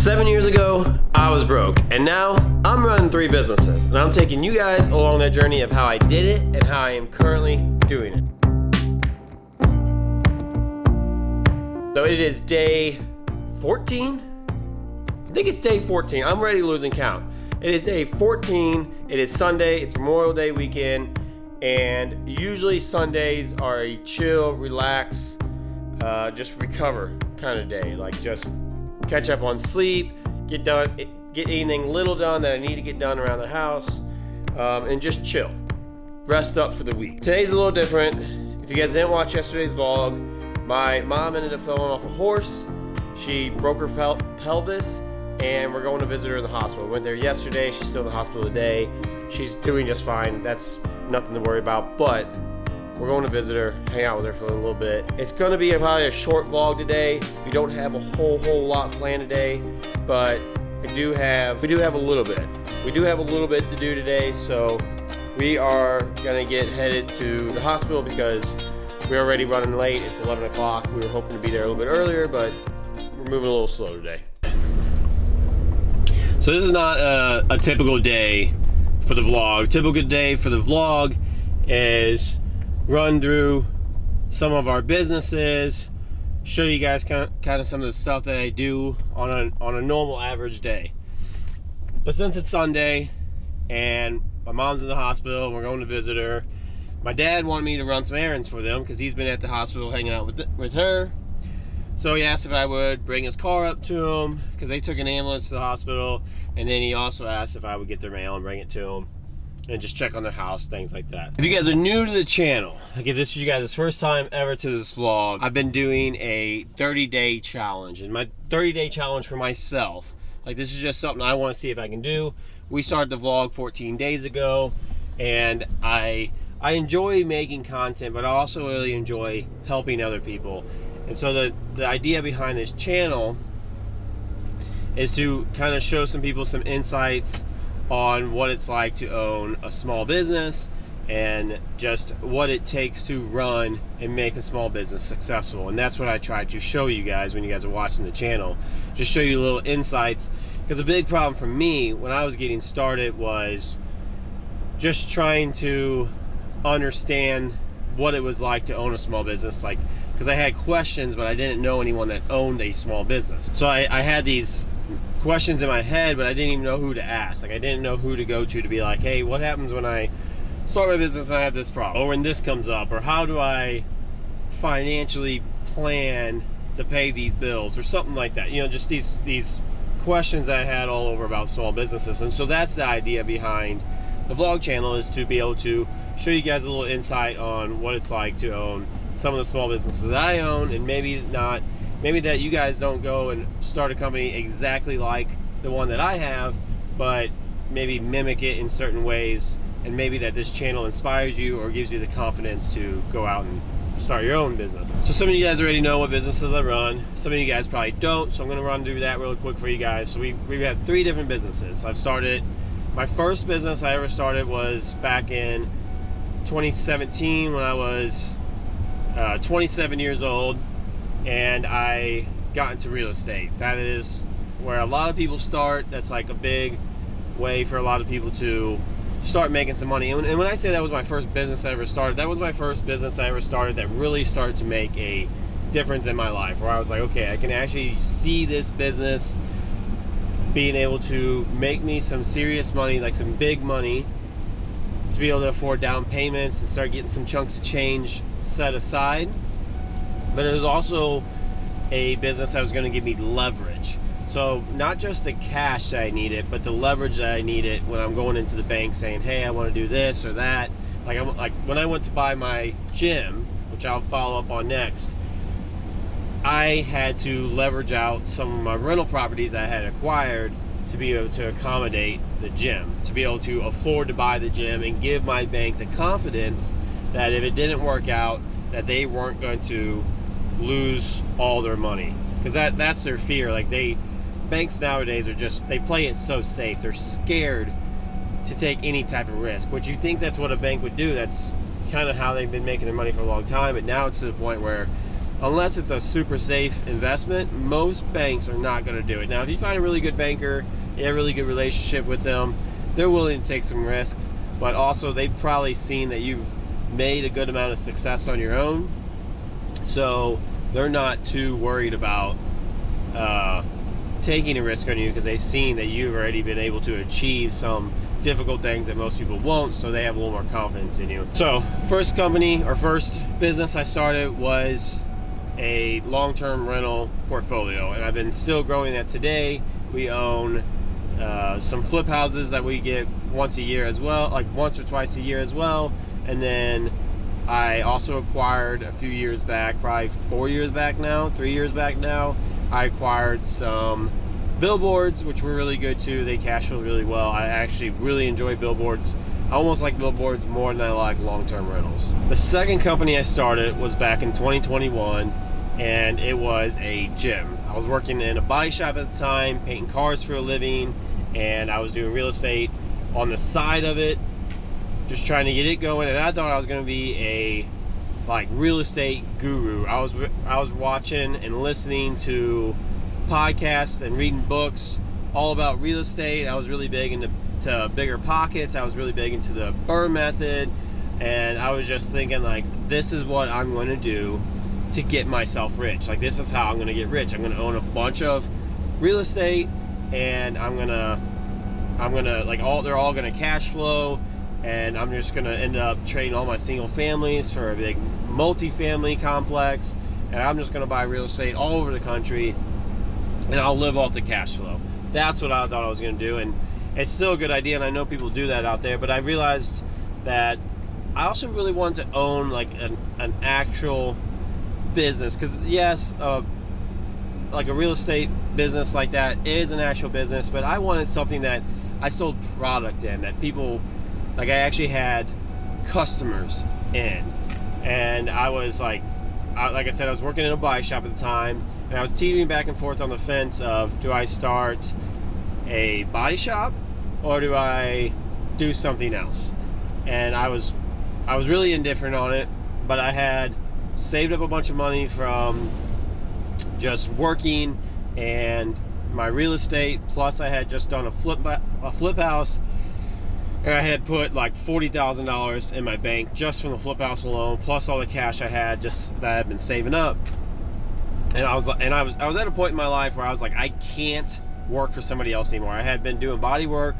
7 years ago, I was broke, and now I'm running 3 businesses, and I'm taking you guys along that journey of how I did it and how I am currently doing it. So it is day 14? I think it's day 14. I'm already losing count. It is day 14. It is Sunday. It's Memorial Day weekend, and usually Sundays are a chill, relax, just recover kind of day. Like just catch up on sleep, get anything little done that I need to get done around the house, and just chill, rest up for the week. Today's a little different. If you guys didn't watch yesterday's vlog, my mom ended up falling off a horse. She broke her pelvis, and we're going to visit her in the hospital. We went there yesterday. She's still in the hospital today. She's doing just fine. That's nothing to worry about, but we're going to visit her, hang out with her for a little bit. It's going to be probably a short vlog today. We don't have a whole lot planned today, but we do have a little bit. We do have a little bit to do today, so we are going to get headed to the hospital because we're already running late. It's 11 o'clock. We were hoping to be there a little bit earlier, but we're moving a little slow today. So this is not a typical day for the vlog. Typical day for the vlog is run through some of our businesses, show you guys kind of some of the stuff that I do on a normal average day. But since it's Sunday and my mom's in the hospital and we're going to visit her, my dad wanted me to run some errands for them because he's been at the hospital hanging out with her. So he asked if I would bring his car up to him because they took an ambulance to the hospital, and then he also asked if I would get their mail and bring it to him and just check on their house, things like that. If you guys are new to the channel, like if this is you guys' first time ever to this vlog, I've been doing a 30-day challenge, and my 30-day challenge for myself, like this is just something I want to see if I can do. We started the vlog 14 days ago, and I enjoy making content, but I also really enjoy helping other people. And so the idea behind this channel is to kind of show some people some insights on what it's like to own a small business and just what it takes to run and make a small business successful. And that's what I try to show you guys when you guys are watching the channel. Just show you little insights, because a big problem for me when I was getting started was just trying to understand what it was like to own a small business, like because I had questions, but I didn't know anyone that owned a small business. So I had these questions in my head, but I didn't even know who to ask. Like I didn't know who to go to be like, hey, what happens when I start my business and I have this problem, or when this comes up, or how do I financially plan to pay these bills, or something like that. You know, just these questions I had all over about small businesses. And so that's the idea behind the vlog channel, is to be able to show you guys a little insight on what it's like to own some of the small businesses that I own, and maybe that you guys don't go and start a company exactly like the one that I have, but maybe mimic it in certain ways, and maybe that this channel inspires you or gives you the confidence to go out and start your own business. So some of you guys already know what businesses I run. Some of you guys probably don't, so I'm gonna run through that real quick for you guys. So we have 3 different businesses. I've started, my first business I ever started was back in 2017 when I was 27 years old, and I got into real estate. That is where a lot of people start. That's like a big way for a lot of people to start making some money. And when I say that was my first business I ever started, that was my first business I ever started that really started to make a difference in my life, where I was like, okay, I can actually see this business being able to make me some serious money, like some big money, to be able to afford down payments and start getting some chunks of change set aside. But it was also a business that was going to give me leverage. So not just the cash that I needed, but the leverage that I needed when I'm going into the bank saying, hey, I want to do this or that. Like when I went to buy my gym, which I'll follow up on next, I had to leverage out some of my rental properties I had acquired to be able to accommodate the gym, to be able to afford to buy the gym and give my bank the confidence that if it didn't work out, that they weren't going to lose all their money. Because that's their fear. Like banks nowadays are just, they play it so safe. They're scared to take any type of risk. Would you think that's what a bank would do? That's kind of how they've been making their money for a long time. But now it's to the point where unless it's a super safe investment, most banks are not going to do it. Now, if you find a really good banker, you have a really good relationship with them, they're willing to take some risks, but also they've probably seen that you've made a good amount of success on your own, so they're not too worried about taking a risk on you, because they've seen that you've already been able to achieve some difficult things that most people won't, so they have a little more confidence in you. So first business I started was a long-term rental portfolio, and I've been still growing that today. We own some flip houses that we get once a year as well, like once or twice a year as well. And then I also acquired a few years back, probably 3 years back now, I acquired some billboards, which were really good too. They cash flow really well. I actually really enjoy billboards. I almost like billboards more than I like long-term rentals. The second company I started was back in 2021, and it was a gym. I was working in a body shop at the time, painting cars for a living, and I was doing real estate on the side of it, just trying to get it going. And I thought I was going to be a real estate guru. I was watching and listening to podcasts and reading books all about real estate. I was really big into bigger pockets. I was really big into the BRRRR method, and I was just thinking, like, this is what I'm going to do to get myself rich. Like, this is how I'm going to get rich. I'm going to own a bunch of real estate, and I'm gonna they're all going to cash flow, and I'm just going to end up trading all my single families for a big multi-family complex, and I'm just going to buy real estate all over the country, and I'll live off the cash flow. That's what I thought I was going to do, and it's still a good idea, and I know people do that out there, but I realized that I also really wanted to own like an actual business, because yes, like a real estate business like that is an actual business, but I wanted something that I sold product in, that people, like, I actually had customers in. And I was like I said, I was working in a body shop at the time, and I was teetering back and forth on the fence of, do I start a body shop or do I do something else? And I was really indifferent on it, but I had saved up a bunch of money from just working and my real estate, plus I had just done a flip house, and I had put like $40,000 in my bank just from the flip house alone, plus all the cash I had just that I had been saving up. And I was at a point in my life where I was like, I can't work for somebody else anymore. I had been doing body work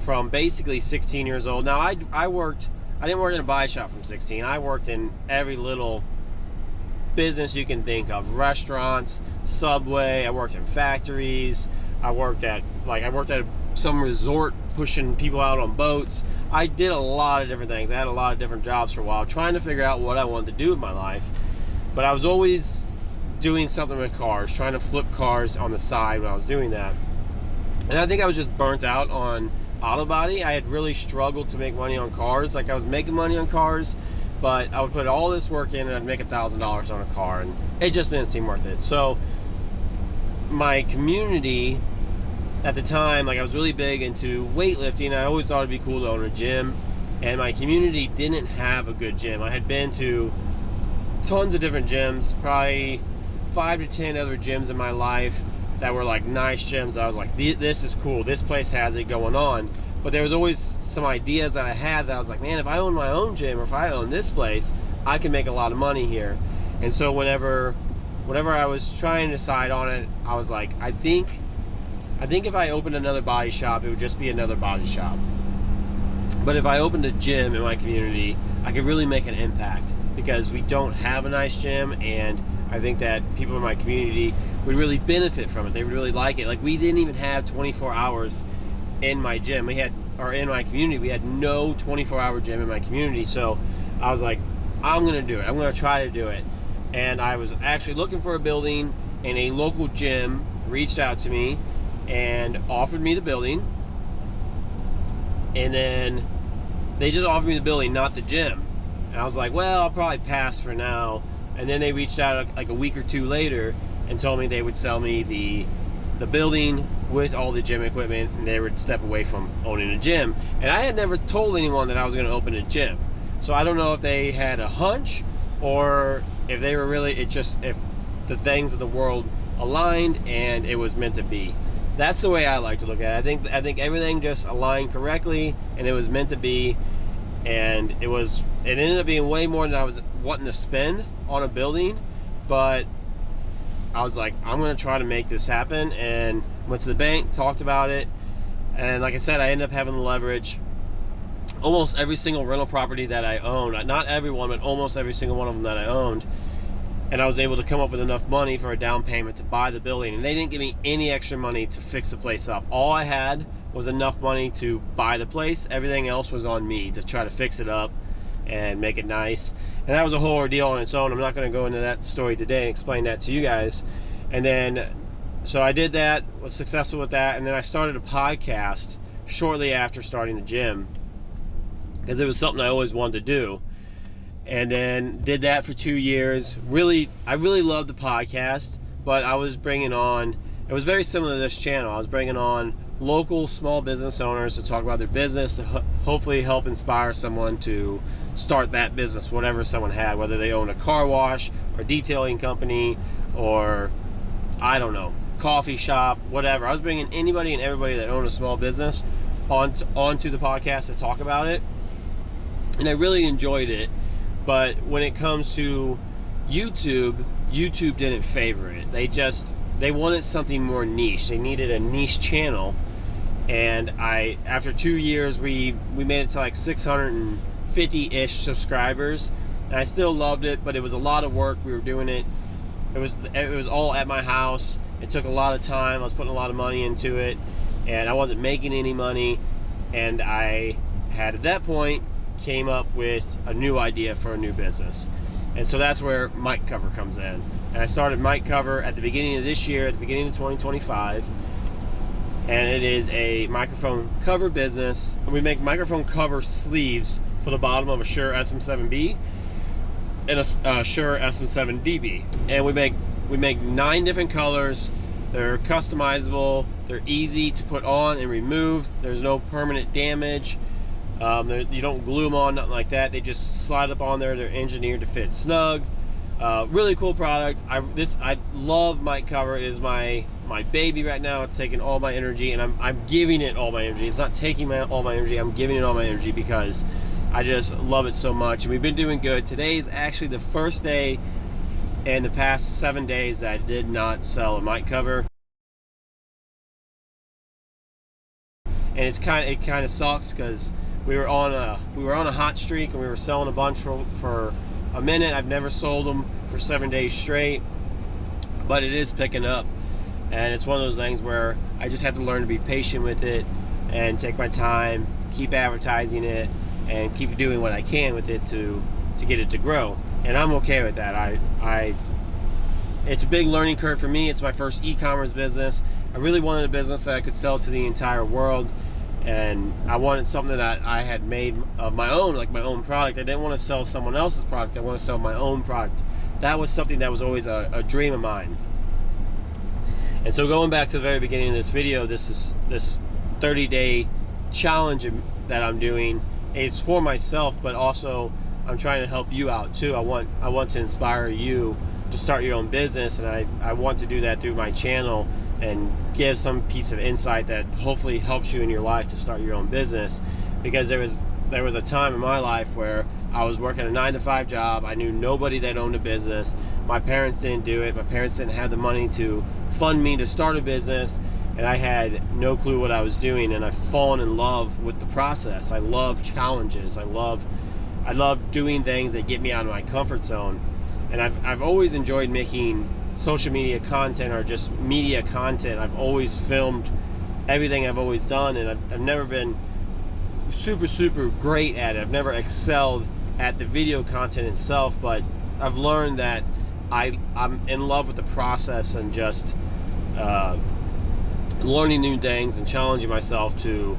from basically 16 years old. Now I didn't work in a body shop from 16. I worked in every little business you can think of: restaurants, Subway. I worked in factories. I worked at some resort pushing people out on boats. I did a lot of different things. I had a lot of different jobs for a while, trying to figure out what I wanted to do with my life. But I was always doing something with cars, trying to flip cars on the side when I was doing that. And I think I was just burnt out on auto body. I had really struggled to make money on cars. Like, I was making money on cars, but I would put all this work in and I'd make $1,000 on a car, and it just didn't seem worth it. So my community at the time, like, I was really big into weightlifting. I always thought it'd be cool to own a gym, and my community didn't have a good gym. I had been to tons of different gyms, probably 5 to 10 other gyms in my life that were like nice gyms. I was like, this is cool, this place has it going on. But there was always some ideas that I had that I was like, man, if I own my own gym, or if I own this place, I can make a lot of money here. And so whenever I was trying to decide on it, I was like, I think if I opened another body shop, it would just be another body shop. But if I opened a gym in my community, I could really make an impact, because we don't have a nice gym, and I think that people in my community would really benefit from it. They would really like it. Like, we didn't even have 24 hours in my gym. In my community, we had no 24-hour gym in my community. So I was like, I'm gonna do it. I'm gonna try to do it. And I was actually looking for a building, and a local gym reached out to me and offered me the building. And then they just offered me the building, not the gym. And I was like, well, I'll probably pass for now. And then they reached out like a week or two later and told me they would sell me the building with all the gym equipment, and they would step away from owning a gym. And I had never told anyone that I was going to open a gym. So I don't know if they had a hunch, or if they were really, if the things of the world aligned and it was meant to be. That's the way I like to look at it. I think everything just aligned correctly and it was meant to be, and it ended up being way more than I was wanting to spend on a building, but I was like, I'm gonna try to make this happen, and went to the bank, talked about it, and like I said, I ended up having the leverage. Almost every single rental property that I owned, not every one, but almost every single one of them that I owned, and I was able to come up with enough money for a down payment to buy the building. And they didn't give me any extra money to fix the place up. All I had was enough money to buy the place. Everything else was on me to try to fix it up and make it nice. And that was a whole ordeal on its own. I'm not going to go into that story today and explain that to you guys. And then, so I did that, was successful with that, and then I started a podcast shortly after starting the gym, because it was something I always wanted to do. And then did that for 2 years. I really loved the podcast, but I was bringing on, it was very similar to this channel. I was bringing on local small business owners to talk about their business, to hopefully help inspire someone to start that business, whatever someone had, whether they own a car wash or detailing company or, I don't know, coffee shop, whatever. I was bringing anybody and everybody that owned a small business onto the podcast to talk about it, and I really enjoyed it. But when it comes to YouTube didn't favor it. They wanted something more niche. They needed a niche channel. And after 2 years, we made it to like 650-ish subscribers. And I still loved it, but it was a lot of work. We were doing it. It was all at my house. It took a lot of time. I was putting a lot of money into it, and I wasn't making any money. And I had, at that point, came up with a new idea for a new business. And so that's where mic cover comes in. And I started mic cover at the beginning of this year, at the beginning of 2025. And it is a microphone cover business. And we make microphone cover sleeves for the bottom of a Shure SM7B and a Shure SM7DB. And we make 9 different colors. They're customizable. They're easy to put on and remove. There's no permanent damage. You don't glue them on, nothing like that. They just slide up on there. They're engineered to fit snug. Really cool product. I love mic cover. It is my baby right now. It's taking all my energy, and I'm giving it all my energy. It's not taking all my energy. I'm giving it all my energy because I just love it so much. And we've been doing good. Today is actually the first day in the past 7 days that I did not sell a mic cover. And it kind of sucks because we were on a hot streak and we were selling a bunch for a minute. I've never sold them for 7 days straight, but it is picking up, and it's one of those things where I just have to learn to be patient with it and take my time, keep advertising it, and keep doing what I can with it to get it to grow. And I'm okay with that. It's a big learning curve for me. It's my first e-commerce business. I really wanted a business that I could sell to the entire world. And I wanted something that I had made of my own, like my own product. I didn't want to sell someone else's product. I want to sell my own product. That was something that was always a dream of mine. And so going back to the very beginning of this video, this 30-day challenge that I'm doing is for myself, but also I'm trying to help you out too. I want to inspire you to start your own business, and I want to do that through my channel and give some piece of insight that hopefully helps you in your life to start your own business. Because there was a time in my life where I was working a 9-to-5 job. I knew nobody that owned a business. My parents didn't do it. My parents didn't have the money to fund me to start a business, and I had no clue what I was doing. And I've fallen in love with the process. I love challenges. I love doing things that get me out of my comfort zone. And I've always enjoyed making social media content or just media content. I've always filmed everything I've always done, and I've never been super great at it. I've never excelled at the video content itself, but I've learned that I'm in love with the process and just learning new things and challenging myself to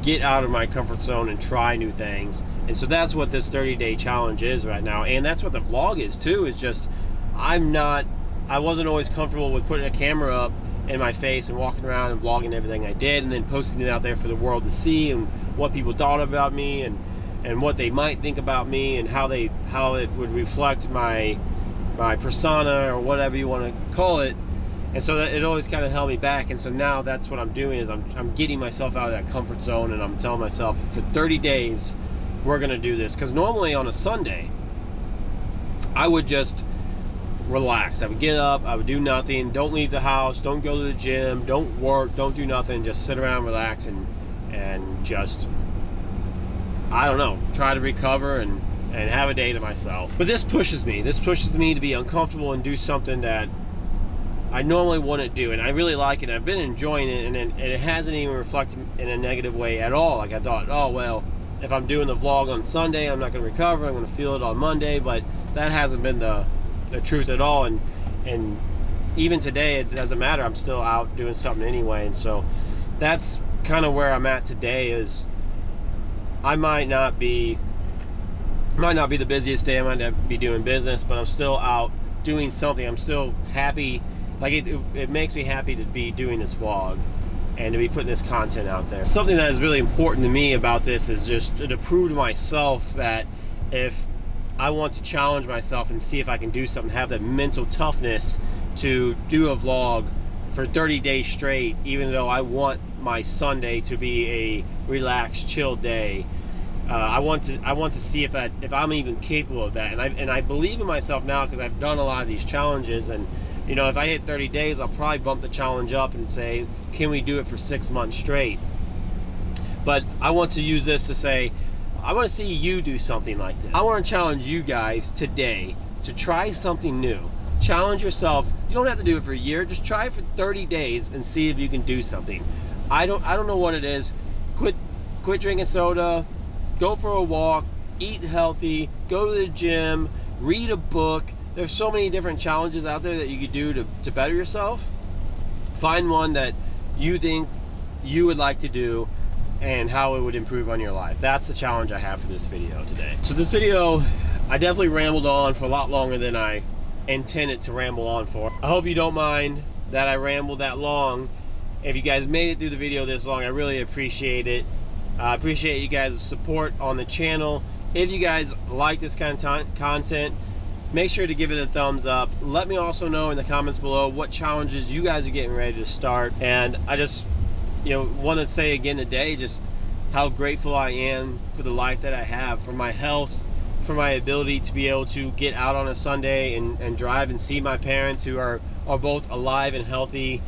get out of my comfort zone and try new things. And so that's what this 30-day challenge is right now, and that's what the vlog is too. Is just I wasn't always comfortable with putting a camera up in my face and walking around and vlogging everything I did and then posting it out there for the world to see, and what people thought about me and what they might think about me, and how it would reflect my my persona, or whatever you want to call it. And so that it always kind of held me back. And so now that's what I'm doing, is I'm getting myself out of that comfort zone, and I'm telling myself for 30 days we're gonna do this. Because normally on a Sunday I would just relax. I would get up, I would do nothing, don't leave the house, don't go to the gym, don't work, don't do nothing, just sit around, relax, and just, I don't know, try to recover and have a day to myself. But this pushes me to be uncomfortable and do something that I normally wouldn't do, and I really like it. I've been enjoying it, and it hasn't even reflected in a negative way at all. Like, I thought, oh well, if I'm doing the vlog on Sunday, I'm not going to recover, I'm going to feel it on Monday. But that hasn't been the truth at all. And even today, it doesn't matter, I'm still out doing something anyway. And so that's kind of where I'm at today. Is I might not be the busiest day, I might not be doing business, but I'm still out doing something. I'm still happy. Like, it makes me happy to be doing this vlog and to be putting this content out there. Something that is really important to me about this is just to prove to myself that if I want to challenge myself and see if I can do something, have that mental toughness to do a vlog for 30 days straight, even though I want my Sunday to be a relaxed, chill day. I want to see if I'm even capable of that, and I believe in myself now, because I've done a lot of these challenges. And you know, if I hit 30 days, I'll probably bump the challenge up and say, can we do it for 6 months straight? But I want to use this to say, I want to see you do something like this. I want to challenge you guys today to try something new. Challenge yourself. You don't have to do it for a year. Just try it for 30 days and see if you can do something. I don't know what it is. Quit drinking soda. Go for a walk. Eat healthy. Go to the gym. Read a book. There's so many different challenges out there that you could do to better yourself. Find one that you think you would like to do and how it would improve on your life. That's the challenge I have for this video today. So this video, I definitely rambled on for a lot longer than I intended to ramble on for. I hope you don't mind that I rambled that long. If you guys made it through the video this long, I really appreciate it. I appreciate you guys' support on the channel. If you guys like this kind of content, make sure to give it a thumbs up. Let me also know in the comments below what challenges you guys are getting ready to start. And I just, want to say again today just how grateful I am for the life that I have, for my health, for my ability to be able to get out on a Sunday and drive and see my parents, who are both alive and healthy.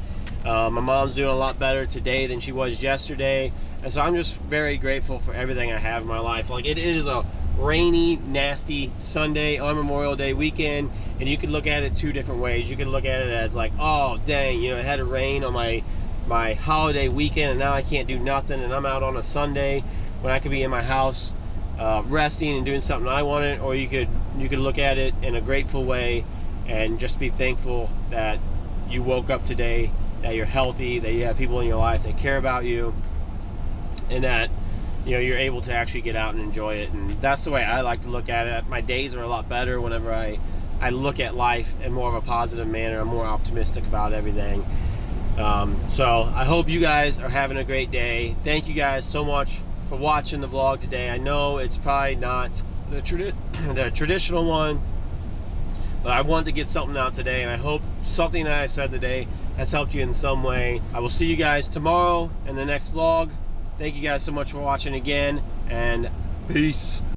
My mom's doing a lot better today than she was yesterday. And so I'm just very grateful for everything I have in my life. Like, it is a rainy, nasty Sunday on Memorial Day weekend, and you could look at it two different ways. You could look at it as like, oh dang, it had to rain on my holiday weekend, and now I can't do nothing, and I'm out on a Sunday when I could be in my house resting and doing something I wanted. Or you could look at it in a grateful way and just be thankful that you woke up today, that you're healthy, that you have people in your life that care about you, and that you're able to actually get out and enjoy it. And that's the way I like to look at it. My days are a lot better whenever I look at life in more of a positive manner. I'm more optimistic about everything. So I hope you guys are having a great day. Thank you guys so much for watching the vlog today. I know it's probably not the traditional one, but I wanted to get something out today, and I hope something that I said today has helped you in some way. I will see you guys tomorrow in the next vlog. Thank you guys so much for watching again, and peace.